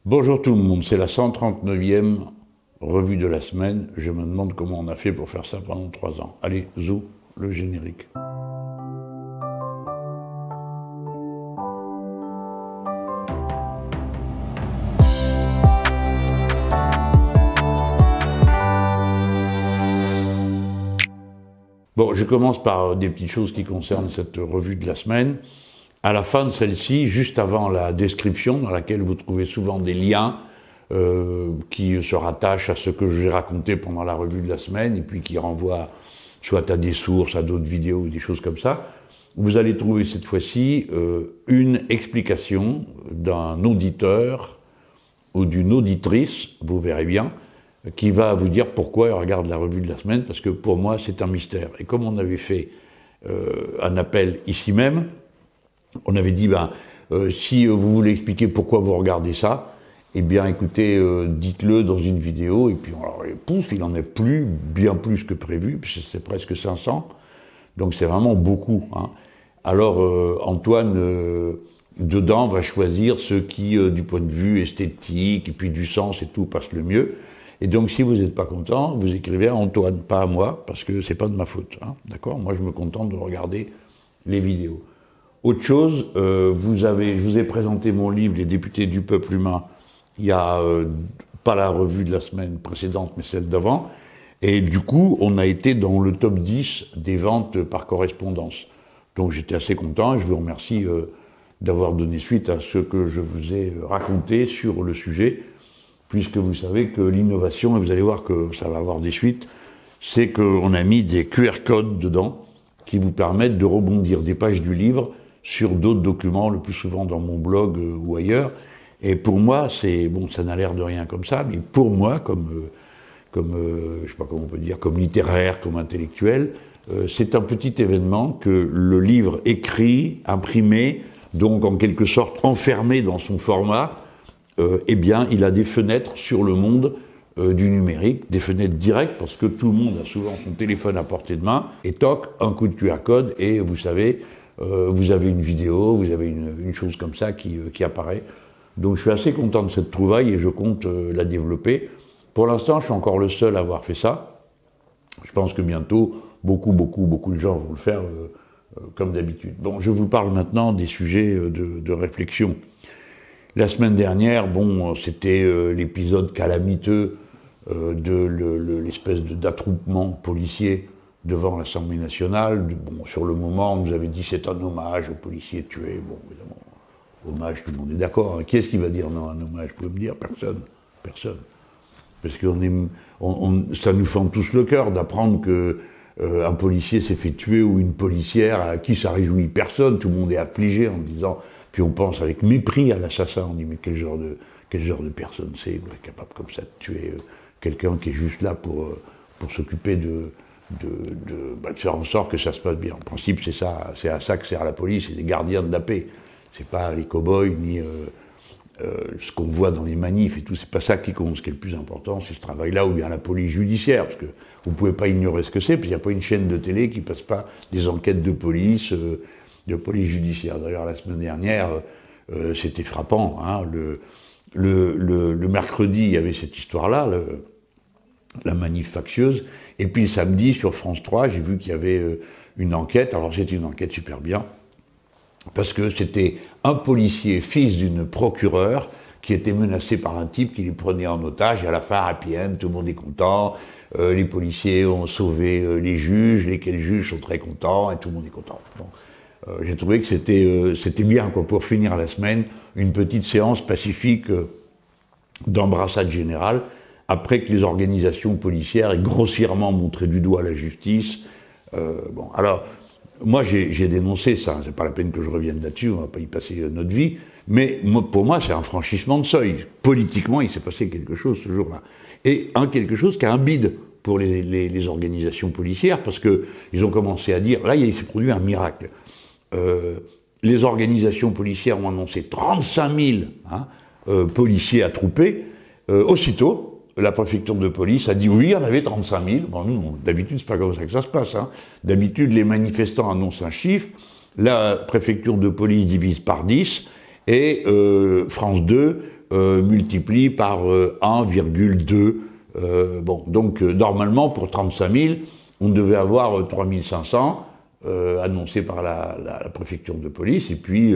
Bonjour tout le monde, c'est la 139e revue de la semaine. Je me demande comment on a fait pour faire ça pendant 3 ans. Allez, zou, le générique. Bon, je commence par des petites choses qui concernent cette revue de la semaine. À la fin de celle-ci, juste avant la description, dans laquelle vous trouvez souvent des liens qui se rattachent à ce que j'ai raconté pendant la revue de la semaine, et puis qui renvoient soit à des sources, à d'autres vidéos, ou des choses comme ça, vous allez trouver cette fois-ci une explication d'un auditeur ou d'une auditrice, vous verrez bien, qui va vous dire pourquoi elle regarde la revue de la semaine, parce que pour moi c'est un mystère. Et comme on avait fait un appel ici même, on avait dit, si vous voulez expliquer pourquoi vous regardez ça, eh bien écoutez, dites-le dans une vidéo, et puis alors, pouf, il en est bien plus que prévu, puisque c'est presque 500, donc c'est vraiment beaucoup, hein. Alors Antoine, dedans, va choisir ce qui, du point de vue esthétique, et puis du sens et tout, passe le mieux. Et donc, si vous n'êtes pas content, vous écrivez à Antoine, pas à moi, parce que c'est pas de ma faute, hein, d'accord? Moi, je me contente de regarder les vidéos. Autre chose, je vous ai présenté mon livre, Les députés du peuple humain, il y a pas la revue de la semaine précédente, mais celle d'avant, et du coup, on a été dans le top 10 des ventes par correspondance. Donc, j'étais assez content, et je vous remercie d'avoir donné suite à ce que je vous ai raconté sur le sujet, puisque vous savez que l'innovation, et vous allez voir que ça va avoir des suites, c'est qu'on a mis des QR codes dedans qui vous permettent de rebondir des pages du livre sur d'autres documents, le plus souvent dans mon blog ou ailleurs. Et pour moi, c'est bon, ça n'a l'air de rien comme ça, mais pour moi, comme je sais pas comment on peut dire, comme littéraire, comme intellectuel, c'est un petit événement que le livre écrit, imprimé, donc en quelque sorte enfermé dans son format, eh bien, il a des fenêtres sur le monde du numérique, des fenêtres directes, parce que tout le monde a souvent son téléphone à portée de main, et toc, un coup de QR code, et vous savez, vous avez une vidéo, vous avez une chose comme ça qui apparaît. Donc je suis assez content de cette trouvaille, et je compte la développer. Pour l'instant, je suis encore le seul à avoir fait ça. Je pense que bientôt, beaucoup de gens vont le faire comme d'habitude. Bon, je vous parle maintenant des sujets de réflexion. La semaine dernière, bon, c'était l'épisode calamiteux de l'espèce d'attroupement policier devant l'Assemblée nationale. Bon, sur le moment, on nous avait dit c'est un hommage aux policiers tués. Bon, évidemment, hommage, tout le monde est d'accord. Qui est-ce qui va dire non, un hommage? Vous pouvez me dire? Personne. Personne. Parce que ça nous fend tous le cœur d'apprendre que un policier s'est fait tuer ou une policière à qui ça réjouit personne. Tout le monde est affligé en disant... Puis on pense avec mépris à l'assassin, on dit mais quel genre de personne c'est capable comme ça de tuer quelqu'un qui est juste là pour s'occuper de faire en sorte que ça se passe bien. En principe c'est ça, c'est à ça que sert la police, c'est des gardiens de la paix. C'est pas les cow-boys ni ce qu'on voit dans les manifs et tout, c'est pas ça qui compte. Ce qui est le plus important, c'est ce travail-là, ou bien la police judiciaire, parce que vous pouvez pas ignorer ce que c'est, puis il n'y a pas une chaîne de télé qui passe pas des enquêtes de police judiciaire. D'ailleurs, la semaine dernière, c'était frappant, hein, le mercredi, il y avait cette histoire-là, la manif factieuse, et puis le samedi, sur France 3, j'ai vu qu'il y avait une enquête. Alors c'était une enquête super bien, parce que c'était un policier, fils d'une procureure, qui était menacé par un type qui les prenait en otage, et à la fin, happy end, tout le monde est content, les policiers ont sauvé les juges, lesquels juges sont très contents, et tout le monde est content. Bon. J'ai trouvé que c'était bien, quoi, pour finir la semaine, une petite séance pacifique d'embrassade générale, après que les organisations policières aient grossièrement montré du doigt la justice. Bon, alors, moi j'ai dénoncé ça, c'est pas la peine que je revienne là-dessus, on va pas y passer notre vie, mais pour moi c'est un franchissement de seuil. Politiquement, il s'est passé quelque chose ce jour-là. Et quelque chose qui a un bide pour les organisations policières, parce que ils ont commencé à dire, là il s'est produit un miracle. Les organisations policières ont annoncé 35 000 policiers attroupés. Aussitôt, la préfecture de police a dit oui, il y en avait 35 000. Bon, nous, d'habitude, c'est pas comme ça que ça se passe, hein. D'habitude, les manifestants annoncent un chiffre, la préfecture de police divise par 10, et France 2 multiplie par 1,2. Bon, donc normalement pour 35 000, on devait avoir 3 500 annoncés par la préfecture de police, et puis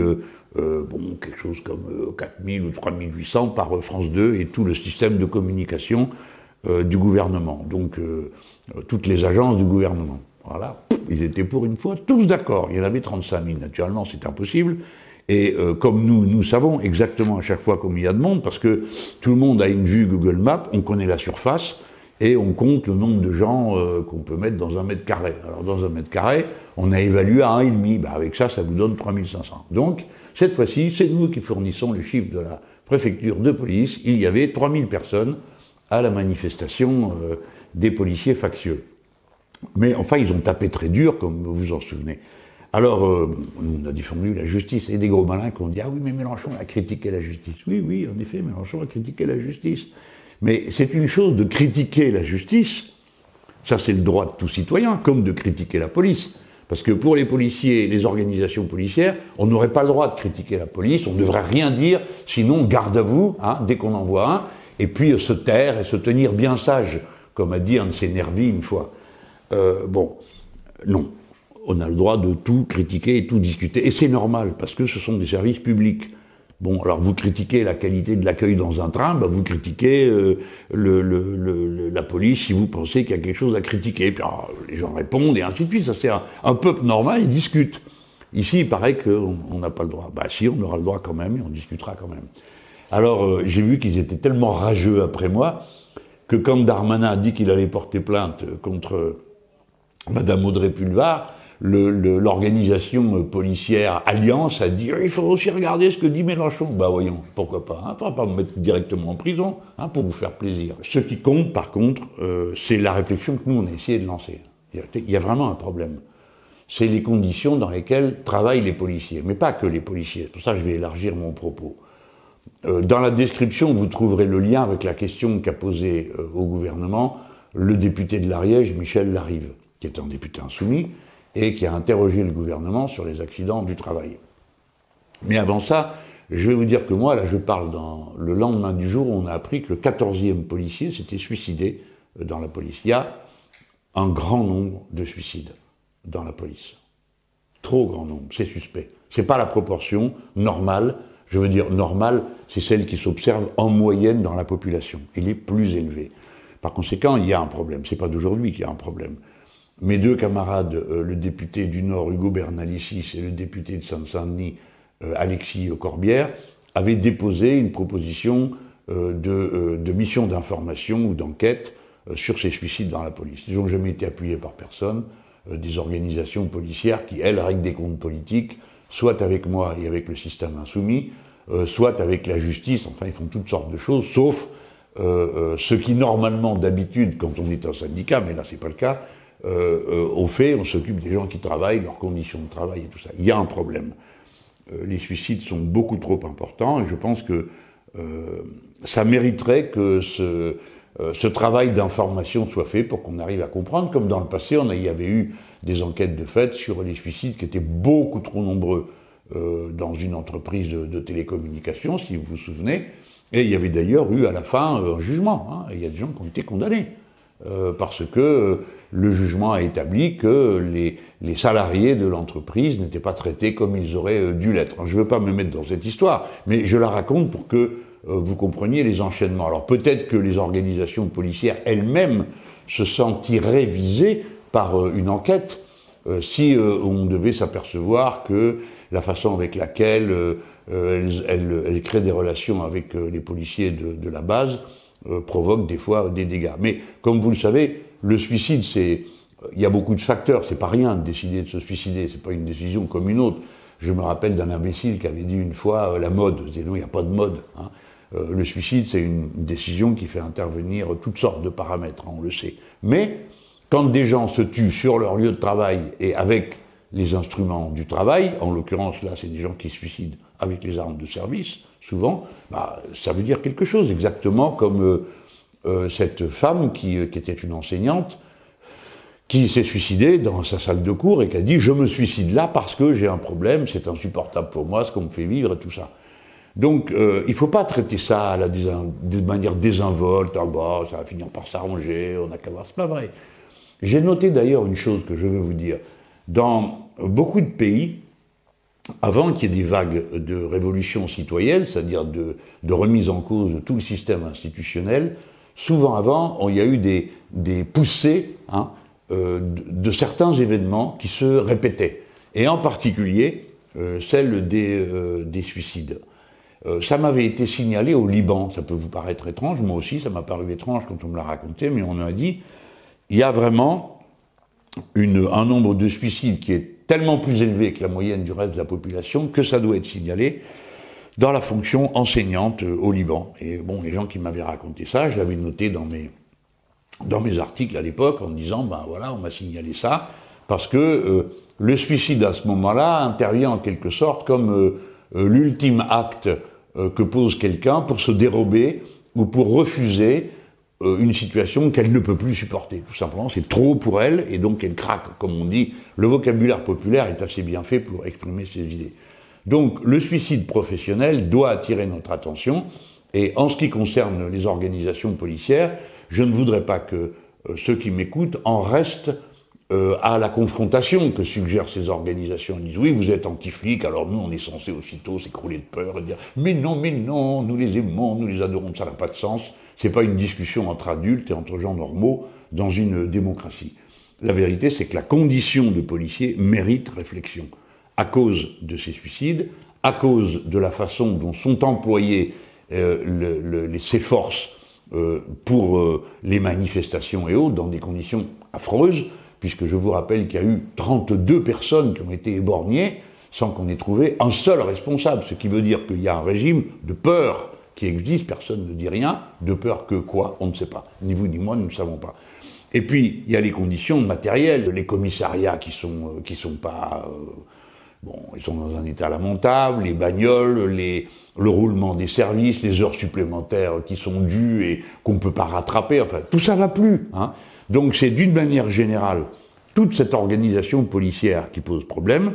bon, quelque chose comme 4 000 ou 3 800 par France 2 et tout le système de communication du gouvernement, donc toutes les agences du gouvernement. Voilà, ils étaient pour une fois tous d'accord. Il y en avait 35 000, naturellement c'est impossible. Et comme nous savons exactement à chaque fois combien il y a de monde, parce que tout le monde a une vue Google Maps, on connaît la surface, et on compte le nombre de gens qu'on peut mettre dans 1 mètre carré. Alors dans 1 mètre carré, on a évalué à 1,5. Bah, avec ça vous donne 3 500. Donc, cette fois-ci, c'est nous qui fournissons les chiffres de la préfecture de police. Il y avait 3 000 personnes à la manifestation des policiers factieux. Mais enfin, ils ont tapé très dur, comme vous vous en souvenez. Alors, on a défendu la justice, et des gros malins qui ont dit « Ah oui, mais Mélenchon a critiqué la justice. » Oui, oui, en effet, Mélenchon a critiqué la justice. Mais c'est une chose de critiquer la justice, ça c'est le droit de tout citoyen, comme de critiquer la police. Parce que pour les policiers, les organisations policières, on n'aurait pas le droit de critiquer la police, on ne devrait rien dire, sinon garde à vous, hein, dès qu'on en voit un, et puis se taire et se tenir bien sage, comme a dit un de ses nervis une fois. Bon, non. On a le droit de tout critiquer et tout discuter. Et c'est normal, parce que ce sont des services publics. Bon, alors vous critiquez la qualité de l'accueil dans un train, bah vous critiquez la police si vous pensez qu'il y a quelque chose à critiquer. Et puis les gens répondent et ainsi de suite. Ça c'est un peuple normal, ils discutent. Ici, il paraît qu'on n'a pas le droit. Bah si, on aura le droit quand même et on discutera quand même. Alors j'ai vu qu'ils étaient tellement rageux après moi que quand Darmanin a dit qu'il allait porter plainte contre Madame Audrey Pulvar, l'organisation policière Alliance a dit « Il faut aussi regarder ce que dit Mélenchon ». Bah voyons, pourquoi pas, hein, pas me mettre directement en prison, hein, pour vous faire plaisir. Ce qui compte, par contre, c'est la réflexion que nous, on a essayé de lancer. Il y a vraiment un problème. C'est les conditions dans lesquelles travaillent les policiers, mais pas que les policiers. C'est pour ça que je vais élargir mon propos. Dans la description, vous trouverez le lien avec la question qu'a posée au gouvernement le député de l'Ariège, Michel Larive, qui est un député insoumis, et qui a interrogé le gouvernement sur les accidents du travail. Mais avant ça, je vais vous dire que moi, là je parle le lendemain du jour où on a appris que le 14e policier s'était suicidé dans la police. Il y a un grand nombre de suicides dans la police. Trop grand nombre, c'est suspect. C'est pas la proportion normale, je veux dire normale, c'est celle qui s'observe en moyenne dans la population. Il est plus élevé. Par conséquent, il y a un problème. C'est pas d'aujourd'hui qu'il y a un problème. Mes deux camarades, le député du Nord, Hugo Bernalicis, et le député de Seine-Saint-Denis, Alexis Corbière, avaient déposé une proposition de mission d'information ou d'enquête sur ces suicides dans la police. Ils n'ont jamais été appuyés par personne, des organisations policières qui, elles, règlent des comptes politiques, soit avec moi et avec le système insoumis, soit avec la justice, enfin ils font toutes sortes de choses, sauf ce qui normalement, d'habitude, quand on est un syndicat, mais là c'est pas le cas, au fait, on s'occupe des gens qui travaillent, leurs conditions de travail et tout ça. Il y a un problème. Les suicides sont beaucoup trop importants et je pense que ça mériterait que ce travail d'information soit fait pour qu'on arrive à comprendre. Comme dans le passé, il y avait eu des enquêtes de fait sur les suicides qui étaient beaucoup trop nombreux dans une entreprise de télécommunications, si vous vous souvenez. Et il y avait d'ailleurs eu à la fin un jugement. Hein, et il y a des gens qui ont été condamnés. Parce que le jugement a établi que les salariés de l'entreprise n'étaient pas traités comme ils auraient dû l'être. Je ne veux pas me mettre dans cette histoire, mais je la raconte pour que vous compreniez les enchaînements. Alors peut-être que les organisations policières elles-mêmes se sentiraient visées par une enquête si on devait s'apercevoir que la façon avec laquelle elles créent des relations avec les policiers de la base provoque des fois des dégâts. Mais comme vous le savez, le suicide, il y a beaucoup de facteurs. C'est pas rien de décider de se suicider. C'est pas une décision comme une autre. Je me rappelle d'un imbécile qui avait dit une fois la mode. Je disais non, il n'y a pas de mode. Hein. Le suicide, c'est une décision qui fait intervenir toutes sortes de paramètres. Hein, on le sait. Mais quand des gens se tuent sur leur lieu de travail et avec les instruments du travail, en l'occurrence là, c'est des gens qui se suicident avec les armes de service. Souvent, bah, ça veut dire quelque chose, exactement comme cette femme qui était une enseignante, qui s'est suicidée dans sa salle de cours et qui a dit « je me suicide là parce que j'ai un problème, c'est insupportable pour moi, ce qu'on me fait vivre et tout ça ». Donc, il ne faut pas traiter ça de manière désinvolte. Ah bah, ça va finir par s'arranger, on n'a qu'à voir. C'est pas vrai. J'ai noté d'ailleurs une chose que je veux vous dire. Dans beaucoup de pays, avant qu'il y ait des vagues de révolution citoyenne, c'est-à-dire de remise en cause de tout le système institutionnel, souvent avant, il y a eu des poussées de certains événements qui se répétaient. Et en particulier, celle des suicides. Ça m'avait été signalé au Liban, ça peut vous paraître étrange, moi aussi ça m'a paru étrange quand on me l'a raconté, mais on m'a dit, il y a vraiment un nombre de suicides qui est tellement plus élevé que la moyenne du reste de la population que ça doit être signalé dans la fonction enseignante au Liban. Et bon, les gens qui m'avaient raconté ça, je l'avais noté dans mes articles à l'époque en disant, ben voilà, on m'a signalé ça, parce que le suicide à ce moment-là intervient en quelque sorte comme l'ultime acte que pose quelqu'un pour se dérober ou pour refuser une situation qu'elle ne peut plus supporter. Tout simplement, c'est trop pour elle et donc elle craque. Comme on dit, le vocabulaire populaire est assez bien fait pour exprimer ses idées. Donc le suicide professionnel doit attirer notre attention et en ce qui concerne les organisations policières, je ne voudrais pas que ceux qui m'écoutent en restent à la confrontation que suggèrent ces organisations. Ils disent oui, vous êtes anti-flics, alors nous on est censé aussitôt s'écrouler de peur et dire mais non, nous les aimons, nous les adorons, ça n'a pas de sens. C'est pas une discussion entre adultes et entre gens normaux dans une démocratie. La vérité, c'est que la condition de policier mérite réflexion à cause de ces suicides, à cause de la façon dont sont employées ces forces pour les manifestations et autres dans des conditions affreuses, puisque je vous rappelle qu'il y a eu 32 personnes qui ont été éborgnées sans qu'on ait trouvé un seul responsable, ce qui veut dire qu'il y a un régime de peur qui existe, personne ne dit rien, de peur que quoi, on ne sait pas. Ni vous ni moi, nous ne savons pas. Et puis, il y a les conditions matérielles, les commissariats qui sont pas... ils sont dans un état lamentable, les bagnoles, le roulement des services, les heures supplémentaires qui sont dues et qu'on ne peut pas rattraper, enfin, tout ça va plus, hein. Donc c'est d'une manière générale toute cette organisation policière qui pose problème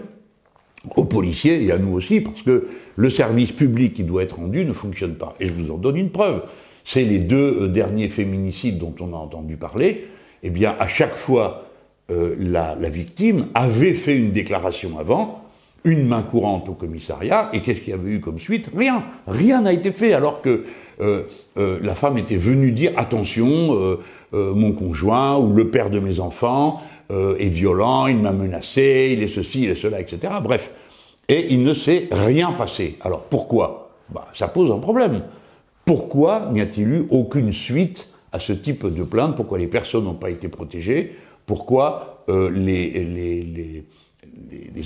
aux policiers et à nous aussi, parce que le service public qui doit être rendu ne fonctionne pas. Et je vous en donne une preuve. C'est les 2 derniers féminicides dont on a entendu parler. Eh bien, à chaque fois, la victime avait fait une déclaration avant, une main courante au commissariat, et qu'est-ce qu'il y avait eu comme suite? Rien. Rien n'a été fait, alors que la femme était venue dire « Attention, mon conjoint ou le père de mes enfants est violent, il m'a menacé, il est ceci, il est cela, etc. » Bref. Et il ne s'est rien passé. Alors pourquoi? Ça pose un problème. Pourquoi n'y a-t-il eu aucune suite à ce type de plainte? Pourquoi les personnes n'ont pas été protégées? Pourquoi les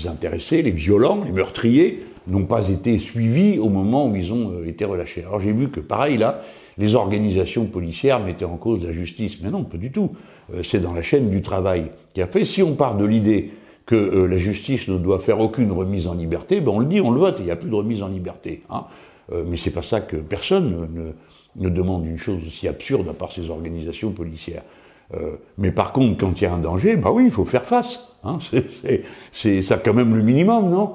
intéressés, les violents, les meurtriers, n'ont pas été suivis au moment où ils ont été relâchés? Alors j'ai vu que, pareil, là, les organisations policières mettaient en cause la justice. Mais non, pas du tout. C'est dans la chaîne du travail qui a fait. Si on part de l'idée que la justice ne doit faire aucune remise en liberté, on le dit, on le vote, et il n'y a plus de remise en liberté. Hein. Mais c'est pas ça que personne ne demande une chose aussi absurde à part ces organisations policières. Mais par contre, quand il y a un danger, oui, il faut faire face. Hein, c'est ça quand même le minimum, non?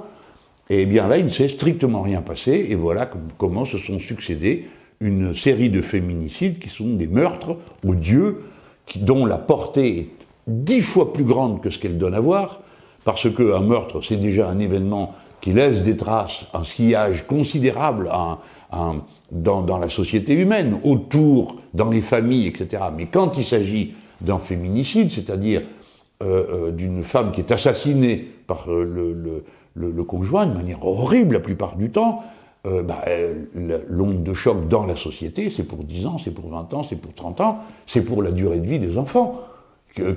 Et bien là, il ne s'est strictement rien passé, et voilà comment se sont succédés une série de féminicides qui sont des meurtres odieux, dont la portée est 10 fois plus grande que ce qu'elle donne à voir, parce qu'un meurtre, c'est déjà un événement qui laisse des traces, un sillage considérable dans la société humaine, autour, dans les familles, etc. Mais quand il s'agit d'un féminicide, c'est-à-dire d'une femme qui est assassinée par le conjoint de manière horrible la plupart du temps, l'onde de choc dans la société, c'est pour 10 ans, c'est pour 20 ans, c'est pour 30 ans, c'est pour la durée de vie des enfants,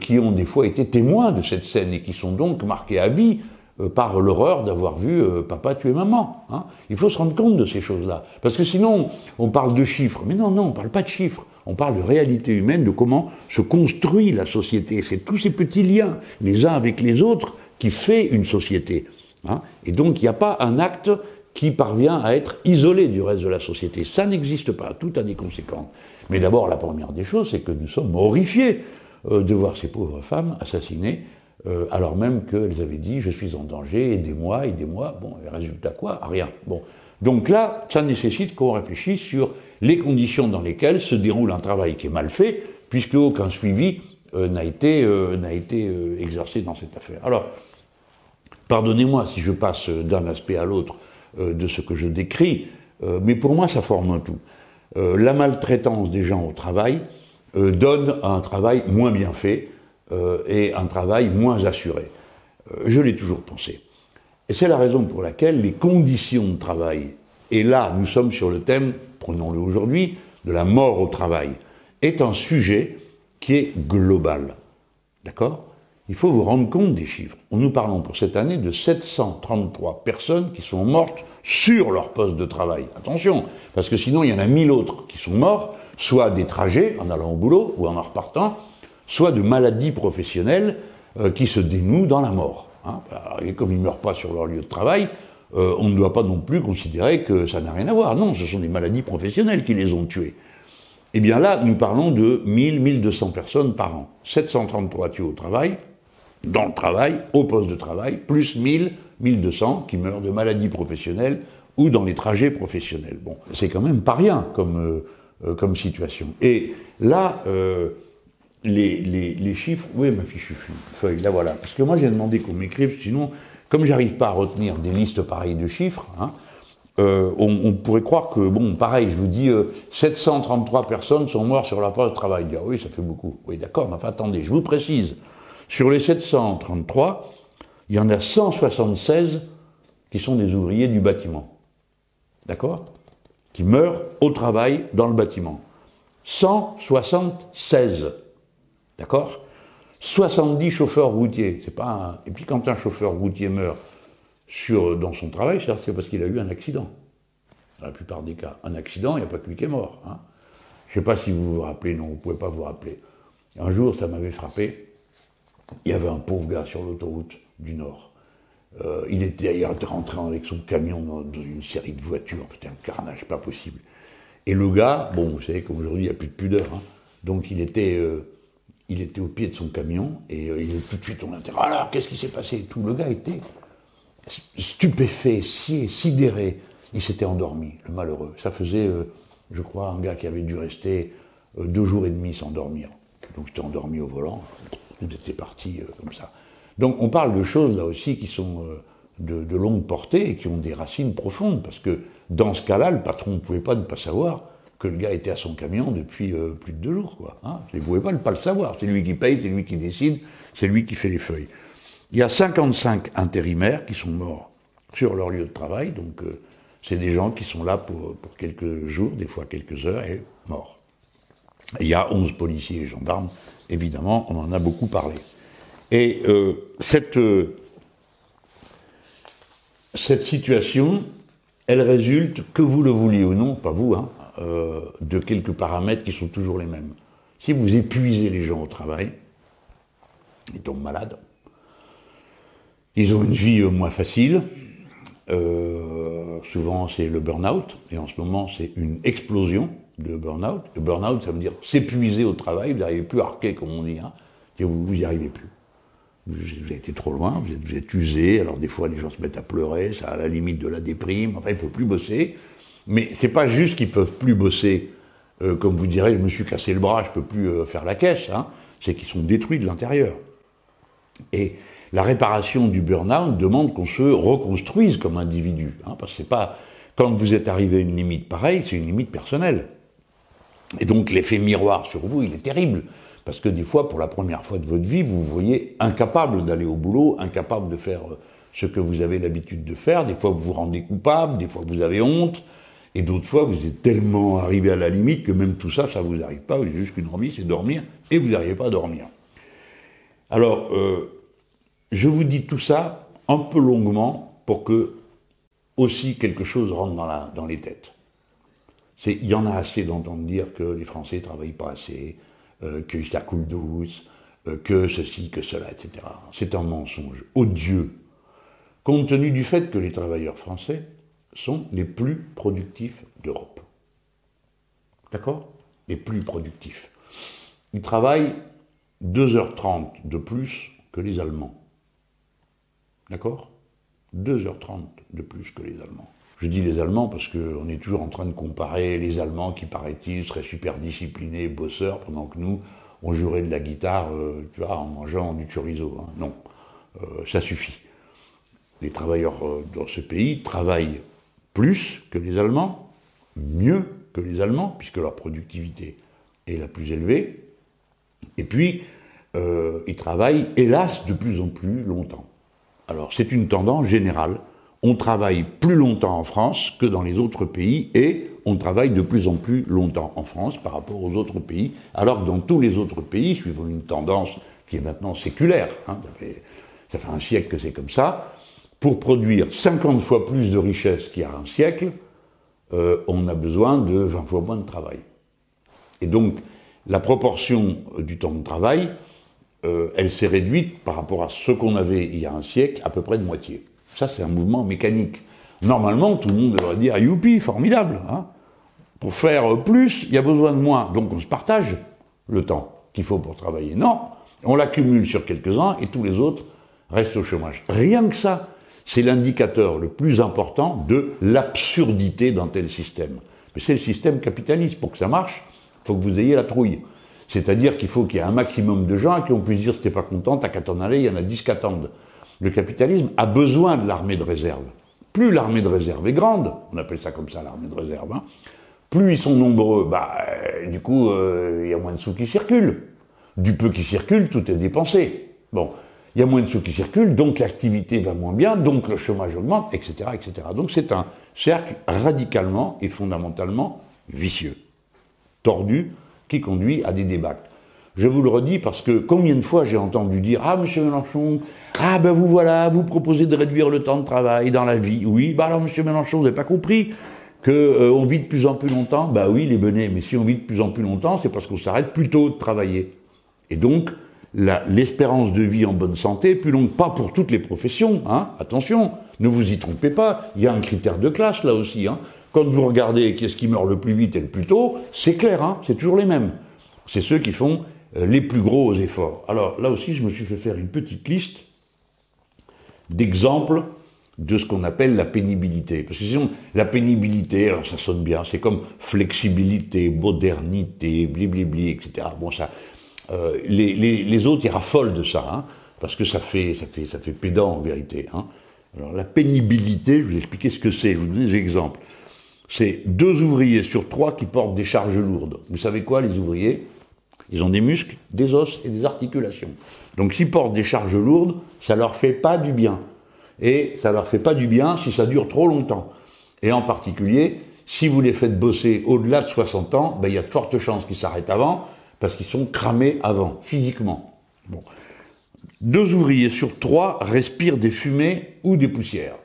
qui ont des fois été témoins de cette scène et qui sont donc marqués à vie par l'horreur d'avoir vu papa tuer maman. Hein. Il faut se rendre compte de ces choses-là. Parce que sinon, on parle de chiffres. Mais non, on ne parle pas de chiffres. On parle de réalité humaine, de comment se construit la société. C'est tous ces petits liens, les uns avec les autres, qui fait une société. Hein. Et donc, il n'y a pas un acte qui parvient à être isolé du reste de la société. Ça n'existe pas. Tout a des conséquences. Mais d'abord, la première des choses, c'est que nous sommes horrifiés de voir ces pauvres femmes assassinées, alors même qu'elles avaient dit « je suis en danger, aidez-moi ». Bon, le résultat quoi? Rien. Bon, Donc là, ça nécessite qu'on réfléchisse sur les conditions dans lesquelles se déroule un travail qui est mal fait, puisque aucun suivi n'a été exercé dans cette affaire. Alors, pardonnez-moi si je passe d'un aspect à l'autre de ce que je décris, mais pour moi ça forme un tout. La maltraitance des gens au travail donne un travail moins bien fait et un travail moins assuré. Je l'ai toujours pensé. Et c'est la raison pour laquelle les conditions de travail, et là nous sommes sur le thème, prenons-le aujourd'hui, de la mort au travail, est un sujet qui est global. D'accord ? Il faut vous rendre compte des chiffres. Nous parlons pour cette année de 733 personnes qui sont mortes sur leur poste de travail. Attention, parce que sinon il y en a 1000 autres qui sont morts, soit des trajets en allant au boulot ou en repartant, soit de maladies professionnelles qui se dénouent dans la mort. Hein. Et comme ils ne meurent pas sur leur lieu de travail, on ne doit pas non plus considérer que ça n'a rien à voir. Non, ce sont des maladies professionnelles qui les ont tués. Eh bien là, nous parlons de 1000-1200 personnes par an. 733 tués au travail, dans le travail, au poste de travail, plus 1000-1200 qui meurent de maladies professionnelles ou dans les trajets professionnels. Bon, c'est quand même pas rien comme situation. Et là, les chiffres... Oui, ma fiche feuille, là voilà. Parce que moi, j'ai demandé qu'on m'écrive, sinon, comme j'arrive pas à retenir des listes pareilles de chiffres, hein, on pourrait croire que, bon, pareil, je vous dis, 733 personnes sont mortes sur leur poste de travail. Dire, oui, ça fait beaucoup. Oui, d'accord, mais enfin, attendez, je vous précise. Sur les 733, il y en a 176 qui sont des ouvriers du bâtiment. D'accord ? Qui meurent au travail dans le bâtiment. 176. D'accord ? 70 chauffeurs routiers. C'est pas un... Et puis quand un chauffeur routier meurt dans son travail, c'est parce qu'il a eu un accident. Dans la plupart des cas. Un accident, il n'y a pas que lui qui est mort. Hein. Je ne sais pas si vous vous rappelez, non, vous ne pouvez pas vous rappeler. Un jour, ça m'avait frappé. Il y avait un pauvre gars sur l'autoroute du Nord. Il était d'ailleurs rentré avec son camion dans une série de voitures. C'était un carnage pas possible. Et le gars, bon, vous savez qu'aujourd'hui, il n'y a plus de pudeur. Hein, donc il était au pied de son camion et tout de suite on l'interroge. Alors, qu'est-ce qui s'est passé et tout. Le gars était stupéfait, sidéré. Il s'était endormi, le malheureux. Ça faisait, je crois, un gars qui avait dû rester 2 jours et demi sans dormir. Donc j'étais endormi au volant. C'était parti comme ça. Donc on parle de choses là aussi qui sont de longue portée et qui ont des racines profondes, parce que dans ce cas-là, le patron ne pouvait pas ne pas savoir que le gars était à son camion depuis plus de 2 jours, quoi. Hein, il ne pouvait pas ne pas le savoir. C'est lui qui paye, c'est lui qui décide, c'est lui qui fait les feuilles. Il y a 55 intérimaires qui sont morts sur leur lieu de travail, donc c'est des gens qui sont là pour quelques jours, des fois quelques heures, et morts. Il y a 11 policiers et gendarmes, évidemment, on en a beaucoup parlé. Et cette situation, elle résulte, que vous le vouliez ou non, pas vous, hein, de quelques paramètres qui sont toujours les mêmes. Si vous épuisez les gens au travail, ils tombent malades, ils ont une vie moins facile, souvent c'est le burn-out, et en ce moment c'est une explosion de burn-out. Le burn-out, ça veut dire s'épuiser au travail, vous n'arrivez plus à arquer, comme on dit, hein, et vous n'y arrivez plus. Vous avez été trop loin, vous êtes usé, alors des fois les gens se mettent à pleurer, ça à la limite de la déprime, enfin ils ne peuvent plus bosser. Mais c'est pas juste qu'ils ne peuvent plus bosser, comme vous direz, je me suis cassé le bras, je ne peux plus faire la caisse, hein, c'est qu'ils sont détruits de l'intérieur. Et la réparation du burn-out demande qu'on se reconstruise comme individu, hein, parce que c'est pas, quand vous êtes arrivé à une limite pareille, c'est une limite personnelle. Et donc l'effet miroir sur vous, il est terrible. Parce que des fois, pour la première fois de votre vie, vous vous voyez incapable d'aller au boulot, incapable de faire ce que vous avez l'habitude de faire. Des fois, vous vous rendez coupable, des fois, vous avez honte. Et d'autres fois, vous êtes tellement arrivé à la limite que même tout ça, ça ne vous arrive pas. Vous avez juste qu'une envie, c'est dormir, et vous n'arrivez pas à dormir. Alors, je vous dis tout ça un peu longuement pour que aussi quelque chose rentre dans les têtes. Il y en a assez d'entendre dire que les Français ne travaillent pas assez, que ça coule douce, que ceci, que cela, etc. C'est un mensonge odieux, compte tenu du fait que les travailleurs français sont les plus productifs d'Europe. D'accord ? Les plus productifs. Ils travaillent 2h30 de plus que les Allemands. D'accord ? 2h30 de plus que les Allemands. Je dis les Allemands parce qu'on est toujours en train de comparer les Allemands qui, paraît-il, seraient super disciplinés, bosseurs, pendant que nous, on jouerait de la guitare, tu vois, en mangeant du chorizo. Hein. Non, ça suffit. Les travailleurs dans ce pays travaillent plus que les Allemands, mieux que les Allemands, puisque leur productivité est la plus élevée. Et puis, ils travaillent, hélas, de plus en plus longtemps. Alors, c'est une tendance générale. On travaille plus longtemps en France que dans les autres pays, et on travaille de plus en plus longtemps en France par rapport aux autres pays, alors que dans tous les autres pays, suivant une tendance qui est maintenant séculaire, hein, ça fait un siècle que c'est comme ça, pour produire 50 fois plus de richesse qu'il y a un siècle, on a besoin de 20 fois moins de travail. Et donc, la proportion du temps de travail, elle s'est réduite par rapport à ce qu'on avait il y a un siècle, à peu près de moitié. Ça, c'est un mouvement mécanique. Normalement, tout le monde devrait dire « youpi, formidable hein !» Pour faire plus, il y a besoin de moins. Donc on se partage le temps qu'il faut pour travailler. Non, on l'accumule sur quelques-uns et tous les autres restent au chômage. Rien que ça, c'est l'indicateur le plus important de l'absurdité d'un tel système. Mais c'est le système capitaliste. Pour que ça marche, il faut que vous ayez la trouille. C'est-à-dire qu'il faut qu'il y ait un maximum de gens à qui on puisse dire « si t'es pas content, t'as qu'à t'en aller, il y en a 10 qui attendent ». Le capitalisme a besoin de l'armée de réserve. Plus l'armée de réserve est grande, on appelle ça comme ça l'armée de réserve, hein, plus ils sont nombreux, du coup, il y a moins de sous qui circulent. Du peu qui circule, tout est dépensé. Bon, il y a moins de sous qui circulent, donc l'activité va moins bien, donc le chômage augmente, etc., etc. Donc c'est un cercle radicalement et fondamentalement vicieux, tordu, qui conduit à des débâcles. Je vous le redis parce que combien de fois j'ai entendu dire « Ah, monsieur Mélenchon, ah ben vous voilà, vous proposez de réduire le temps de travail dans la vie. » Oui, bah alors monsieur Mélenchon, vous n'avez pas compris qu'on vit de plus en plus longtemps. Bah oui, les benets, mais si on vit de plus en plus longtemps, c'est parce qu'on s'arrête plus tôt de travailler. Et donc, l'espérance de vie en bonne santé est plus longue, pas pour toutes les professions, hein, attention, ne vous y trompez pas, il y a un critère de classe là aussi. Hein. Quand vous regardez qui est-ce qui meurt le plus vite et le plus tôt, c'est clair, hein, c'est toujours les mêmes. C'est ceux qui font les plus gros efforts. Alors là aussi, je me suis fait faire une petite liste d'exemples de ce qu'on appelle la pénibilité. Parce que sinon, la pénibilité, alors ça sonne bien, c'est comme flexibilité, modernité, blibli, etc. Bon, ça, les autres, ils raffolent de ça, hein, parce que ça fait pédant en vérité. Hein. Alors la pénibilité, je vais vous expliquer ce que c'est, je vous donne des exemples. C'est 2 ouvriers sur 3 qui portent des charges lourdes. Vous savez quoi, les ouvriers ? Ils ont des muscles, des os et des articulations. Donc s'ils portent des charges lourdes, ça leur fait pas du bien. Et ça leur fait pas du bien si ça dure trop longtemps. Et en particulier, si vous les faites bosser au-delà de 60 ans, il y a de fortes chances qu'ils s'arrêtent avant, parce qu'ils sont cramés avant, physiquement. Bon. 2 ouvriers sur 3 respirent des fumées ou des poussières.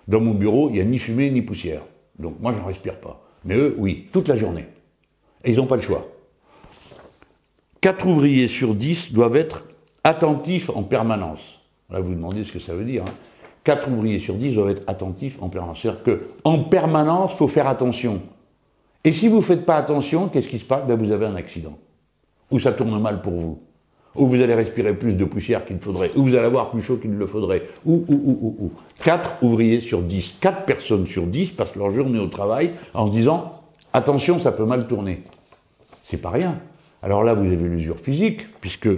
Dans mon bureau, il n'y a ni fumée ni poussière. Donc moi, j'en respire pas. Mais eux, oui, toute la journée. Et ils n'ont pas le choix. 4 ouvriers sur 10 doivent être attentifs en permanence. Là, vous vous demandez ce que ça veut dire. Hein. 4 ouvriers sur 10 doivent être attentifs en permanence. C'est-à-dire qu'en permanence, il faut faire attention. Et si vous ne faites pas attention, qu'est-ce qui se passe ? Vous avez un accident. Ou ça tourne mal pour vous. Ou vous allez respirer plus de poussière qu'il ne faudrait. Ou vous allez avoir plus chaud qu'il ne le faudrait. Ou. 4 ouvriers sur 10. 4 personnes sur 10 passent leur journée au travail en se disant « Attention, ça peut mal tourner ». C'est pas rien. Alors là, vous avez l'usure physique, puisque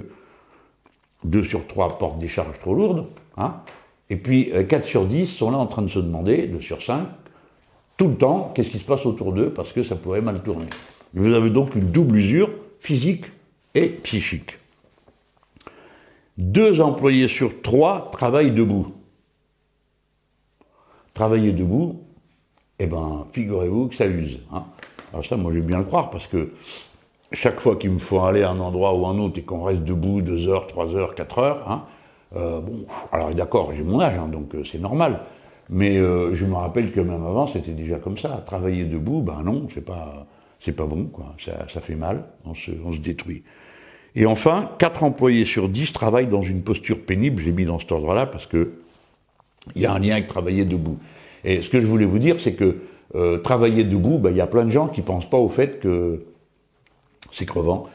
2 sur 3 portent des charges trop lourdes, hein, et puis 4 sur 10 sont là en train de se demander, 2 sur 5, tout le temps, qu'est-ce qui se passe autour d'eux, parce que ça pourrait mal tourner. Vous avez donc une double usure physique et psychique. 2 employés sur 3 travaillent debout. Travailler debout, eh ben, figurez-vous que ça use. Hein. Alors ça, moi, je vais bien le croire, parce que chaque fois qu'il me faut aller à un endroit ou un autre et qu'on reste debout 2 heures, 3 heures, 4 heures, hein, bon, alors d'accord, j'ai mon âge, hein, donc c'est normal. Mais je me rappelle que même avant, c'était déjà comme ça. Travailler debout, ben non, c'est pas bon, quoi. Ça fait mal, on se détruit. Et enfin, 4 employés sur 10 travaillent dans une posture pénible, j'ai mis dans cet ordre-là, parce que il y a un lien avec travailler debout. Et ce que je voulais vous dire, c'est que travailler debout, il y a plein de gens qui pensent pas au fait que c'est crevant,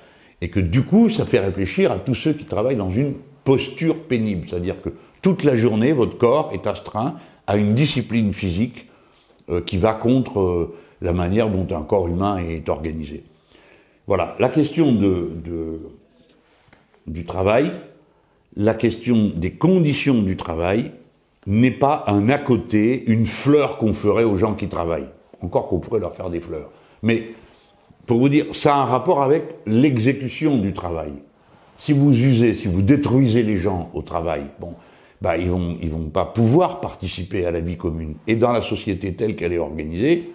et que du coup, ça fait réfléchir à tous ceux qui travaillent dans une posture pénible. C'est-à-dire que toute la journée, votre corps est astreint à une discipline physique qui va contre la manière dont un corps humain est organisé. Voilà, la question du travail, la question des conditions du travail n'est pas un à côté, une fleur qu'on ferait aux gens qui travaillent. Encore qu'on pourrait leur faire des fleurs. Mais, pour vous dire, ça a un rapport avec l'exécution du travail. Si vous usez, si vous détruisez les gens au travail, bon, bah ils vont pas pouvoir participer à la vie commune. Et dans la société telle qu'elle est organisée,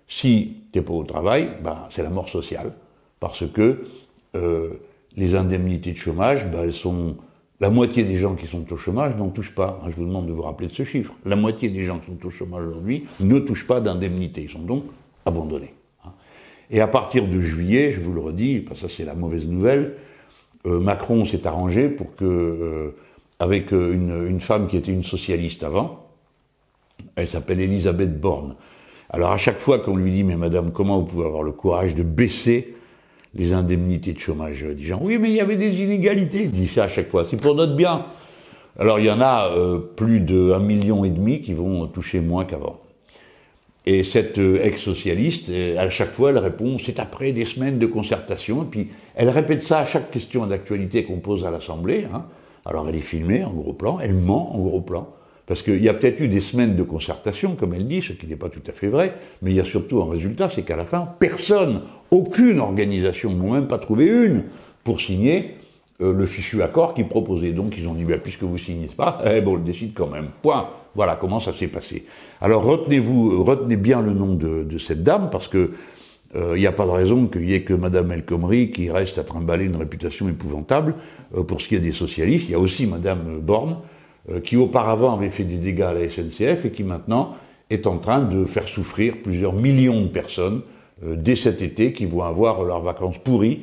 si t'es pas au travail, bah c'est la mort sociale. Parce que les indemnités de chômage, bah elles sont... La moitié des gens qui sont au chômage n'en touchent pas. Je vous demande de vous rappeler de ce chiffre. La moitié des gens qui sont au chômage aujourd'hui ne touchent pas d'indemnité. Ils sont donc abandonnés. Et à partir de juillet, je vous le redis, ça c'est la mauvaise nouvelle, Macron s'est arrangé pour que, avec une femme qui était une socialiste avant, elle s'appelle Elisabeth Borne. Alors à chaque fois qu'on lui dit, mais madame, comment vous pouvez avoir le courage de baisser les indemnités de chômage? Dit gens, oui, mais il y avait des inégalités. Il dit ça à chaque fois, c'est pour notre bien. Alors il y en a plus de 1,5 million qui vont toucher moins qu'avant. Et cette ex-socialiste, à chaque fois, elle répond, c'est après des semaines de concertation, et puis elle répète ça à chaque question d'actualité qu'on pose à l'Assemblée. Alors elle est filmée en gros plan, elle ment en gros plan, parce qu'il y a peut-être eu des semaines de concertation, comme elle dit, ce qui n'est pas tout à fait vrai, mais il y a surtout un résultat, c'est qu'à la fin, personne, aucune organisation, n'ont même pas trouvé une pour signer le fichu accord qu'ils proposaient. Donc ils ont dit, puisque vous ne signez pas, on le décide quand même. Point. Voilà comment ça s'est passé. Alors retenez bien le nom de cette dame, parce que il n'y a pas de raison qu'il n'y ait que Madame El Khomri qui reste à trimballer une réputation épouvantable. Pour ce qui est des socialistes, il y a aussi Madame Borne, qui auparavant avait fait des dégâts à la SNCF et qui maintenant est en train de faire souffrir plusieurs millions de personnes dès cet été, qui vont avoir leurs vacances pourries.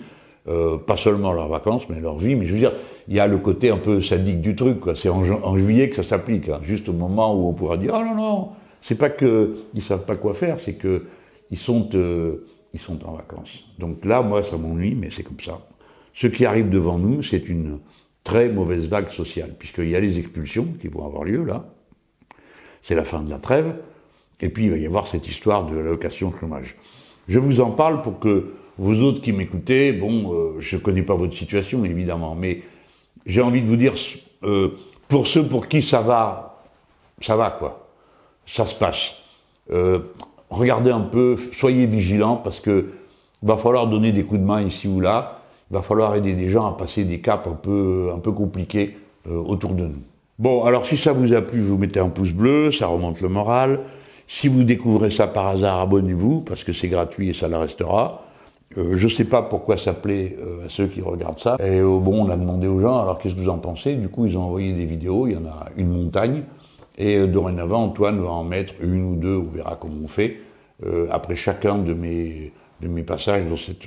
Pas seulement leurs vacances, mais leur vie. Mais je veux dire, il y a le côté un peu sadique du truc, quoi. C'est en juillet que ça s'applique, juste au moment où on pourra dire, oh non, c'est pas qu'ils savent pas quoi faire, c'est que ils sont en vacances. Donc là, moi, ça m'ennuie, mais c'est comme ça. Ce qui arrive devant nous, c'est une très mauvaise vague sociale, puisqu'il y a les expulsions qui vont avoir lieu, là. C'est la fin de la trêve. Et puis, il va y avoir cette histoire de l'allocation chômage. Je vous en parle pour que vous autres qui m'écoutez, je connais pas votre situation, évidemment, mais j'ai envie de vous dire, pour ceux pour qui ça va quoi. Ça se passe. Regardez un peu, soyez vigilants, parce que il va falloir donner des coups de main ici ou là. Il va falloir aider des gens à passer des caps un peu compliqués autour de nous. Bon, alors si ça vous a plu, vous mettez un pouce bleu, ça remonte le moral. Si vous découvrez ça par hasard, abonnez-vous, parce que c'est gratuit et ça le restera. Je sais pas pourquoi ça plaît à ceux qui regardent ça. Et on a demandé aux gens, alors qu'est-ce que vous en pensez? Du coup, ils ont envoyé des vidéos, il y en a une montagne. Et dorénavant, Antoine va en mettre une ou deux, on verra comment on fait, après chacun de mes passages dans cette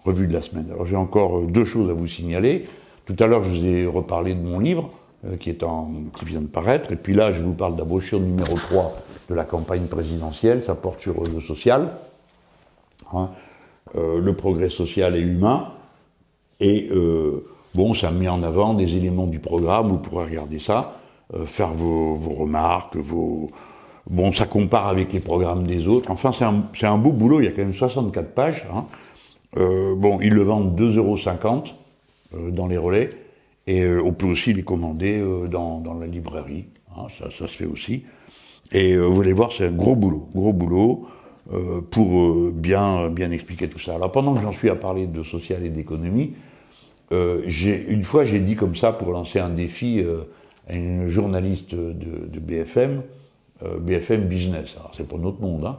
revue de la semaine. Alors j'ai encore deux choses à vous signaler. Tout à l'heure, je vous ai reparlé de mon livre, qui vient de paraître. Et puis là, je vous parle de la brochure numéro 3 de la campagne présidentielle. Ça porte sur le social. Le progrès social et humain, et ça met en avant des éléments du programme, vous pourrez regarder ça, faire vos remarques, ça compare avec les programmes des autres, enfin c'est un beau boulot, il y a quand même 64 pages, ils le vendent 2,50 € dans les relais, et on peut aussi les commander dans la librairie, ça se fait aussi, et vous allez voir, c'est un gros boulot, pour bien expliquer tout ça. Alors pendant que j'en suis à parler de social et d'économie, une fois j'ai dit comme ça pour lancer un défi à une journaliste de BFM, BFM Business, alors c'est pour notre monde,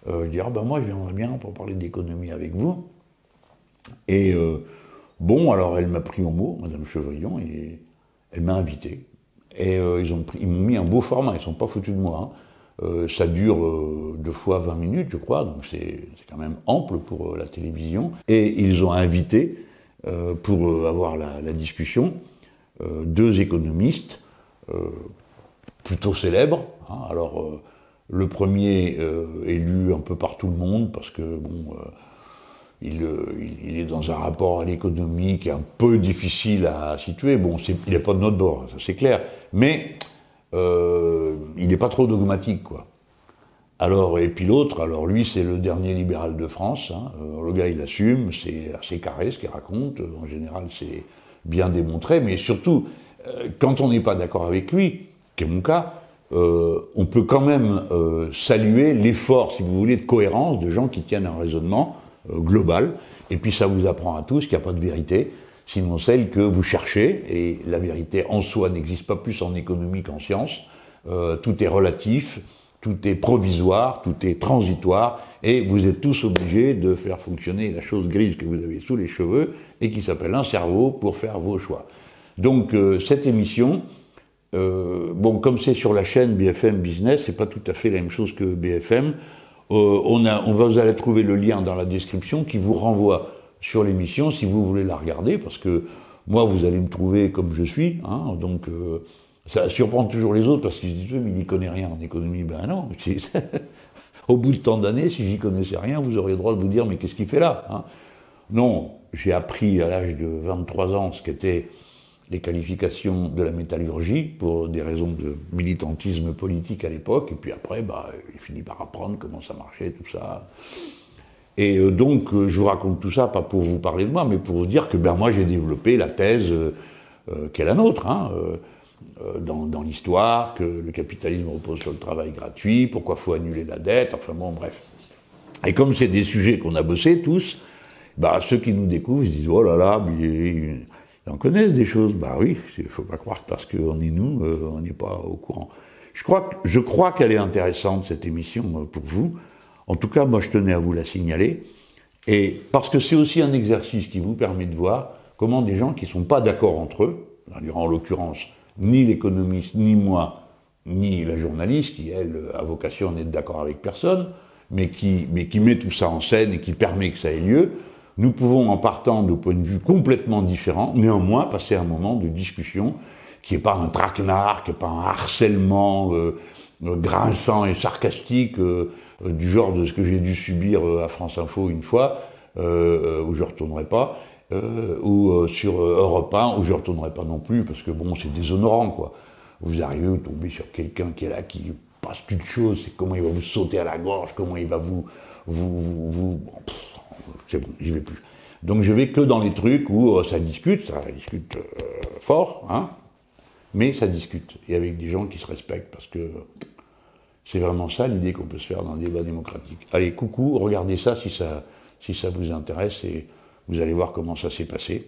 je dis moi j'aimerais bien pour parler d'économie avec vous. Et alors elle m'a pris au mot, Madame Chevrillon, et elle m'a invité. Et ils m'ont mis un beau format, ils sont pas foutus de moi. Ça dure 2 fois 20 minutes, je crois, donc c'est quand même ample pour la télévision. Et ils ont invité, pour avoir la discussion, 2 économistes plutôt célèbres. Alors, le premier élu un peu par tout le monde, parce que, il est dans un rapport à l'économie qui est un peu difficile à situer. Il n'est pas de notre bord, ça c'est clair. Mais il n'est pas trop dogmatique, quoi. Alors, et puis l'autre, alors lui, c'est le dernier libéral de France. Hein. Le gars, il assume, c'est assez carré ce qu'il raconte. En général, c'est bien démontré. Mais surtout, quand on n'est pas d'accord avec lui, qui est mon cas, on peut quand même saluer l'effort, si vous voulez, de cohérence de gens qui tiennent un raisonnement global. Et puis ça vous apprend à tous qu'il n'y a pas de vérité, sinon celle que vous cherchez. Et la vérité en soi n'existe pas plus en économie qu'en science. Tout est relatif. Tout est provisoire, tout est transitoire, et vous êtes tous obligés de faire fonctionner la chose grise que vous avez sous les cheveux, et qui s'appelle un cerveau, pour faire vos choix. Donc cette émission, bon, comme c'est sur la chaîne BFM Business, c'est pas tout à fait la même chose que BFM. Vous allez trouver le lien dans la description qui vous renvoie sur l'émission si vous voulez la regarder, parce que moi, vous allez me trouver comme je suis, hein, donc... ça surprend toujours les autres parce qu'ils se disent « mais il n'y connaît rien en économie ». Ben non, au bout de tant d'années, si j'y connaissais rien, vous auriez le droit de vous dire « mais qu'est-ce qu'il fait là hein ?» Non, j'ai appris à l'âge de 23 ans ce qu'étaient les qualifications de la métallurgie pour des raisons de militantisme politique à l'époque, et puis après, j'ai fini par apprendre comment ça marchait, tout ça. Et donc, je vous raconte tout ça, pas pour vous parler de moi, mais pour vous dire que moi, j'ai développé la thèse qui est la nôtre, hein, dans l'histoire, que le capitalisme repose sur le travail gratuit, pourquoi il faut annuler la dette, enfin bon, bref. Et comme c'est des sujets qu'on a bossés tous, ceux qui nous découvrent, ils se disent « oh là là, ils en connaissent des choses ». Bah oui, il ne faut pas croire que parce qu'on est nous, on n'est pas au courant. Je crois qu'elle est intéressante, cette émission, pour vous. En tout cas, moi, je tenais à vous la signaler. Et parce que c'est aussi un exercice qui vous permet de voir comment des gens qui ne sont pas d'accord entre eux, en l'occurrence, ni l'économiste, ni moi, ni la journaliste, qui, elle, a vocation à n'être d'accord avec personne, mais qui met tout ça en scène et qui permet que ça ait lieu, nous pouvons, en partant de points de vue complètement différents, néanmoins passer un moment de discussion qui n'est pas un traquenard, qui n'est pas un harcèlement grinçant et sarcastique du genre de ce que j'ai dû subir à France Info une fois, où je ne retournerai pas, ou sur Europe 1, où je ne retournerai pas non plus, parce que bon, c'est déshonorant, quoi. Vous arrivez, vous tombez sur quelqu'un qui est là, qui passe toute chose, c'est comment il va vous sauter à la gorge, comment il va c'est bon, j'y vais plus. Donc je vais que dans les trucs où ça discute fort, hein, mais ça discute, et avec des gens qui se respectent, parce que c'est vraiment ça l'idée qu'on peut se faire dans un débat démocratique. Allez, coucou, regardez ça si ça vous intéresse, et vous allez voir comment ça s'est passé.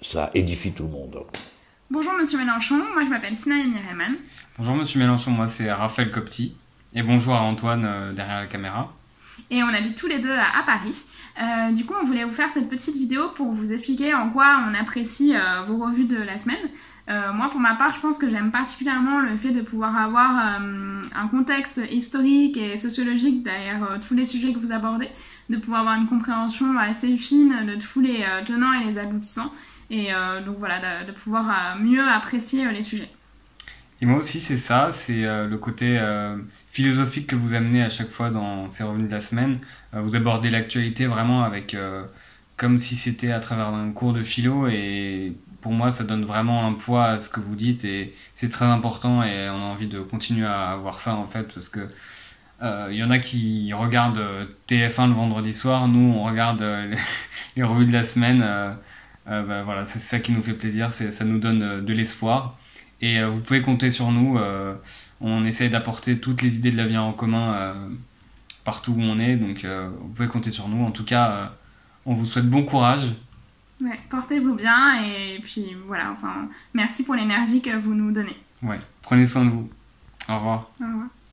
Ça édifie tout le monde. Bonjour Monsieur Mélenchon, moi je m'appelle Sinaï Mireman. Bonjour Monsieur Mélenchon, moi c'est Raphaël Copti. Et bonjour à Antoine derrière la caméra. Et on habite tous les deux à Paris. Du coup, on voulait vous faire cette petite vidéo pour vous expliquer en quoi on apprécie vos revues de la semaine. Moi, pour ma part, je pense que j'aime particulièrement le fait de pouvoir avoir un contexte historique et sociologique derrière tous les sujets que vous abordez, de pouvoir avoir une compréhension assez fine de tous les tenants et les aboutissants, et donc voilà, de pouvoir mieux apprécier les sujets. Et moi aussi, c'est ça, c'est le côté philosophique que vous amenez à chaque fois dans ces revues de la semaine. Vous abordez l'actualité vraiment avec comme si c'était à travers un cours de philo, et pour moi ça donne vraiment un poids à ce que vous dites, et c'est très important, et on a envie de continuer à avoir ça en fait, parce que il y en a qui regardent TF1 le vendredi soir, nous on regarde les revues de la semaine, voilà, c'est ça qui nous fait plaisir, ça nous donne de l'espoir, et vous pouvez compter sur nous. On essaie d'apporter toutes les idées de la vie en commun partout où on est, donc vous pouvez compter sur nous. En tout cas, on vous souhaite bon courage. Ouais, portez-vous bien, et puis voilà, enfin, merci pour l'énergie que vous nous donnez. Ouais, prenez soin de vous. Au revoir. Au revoir.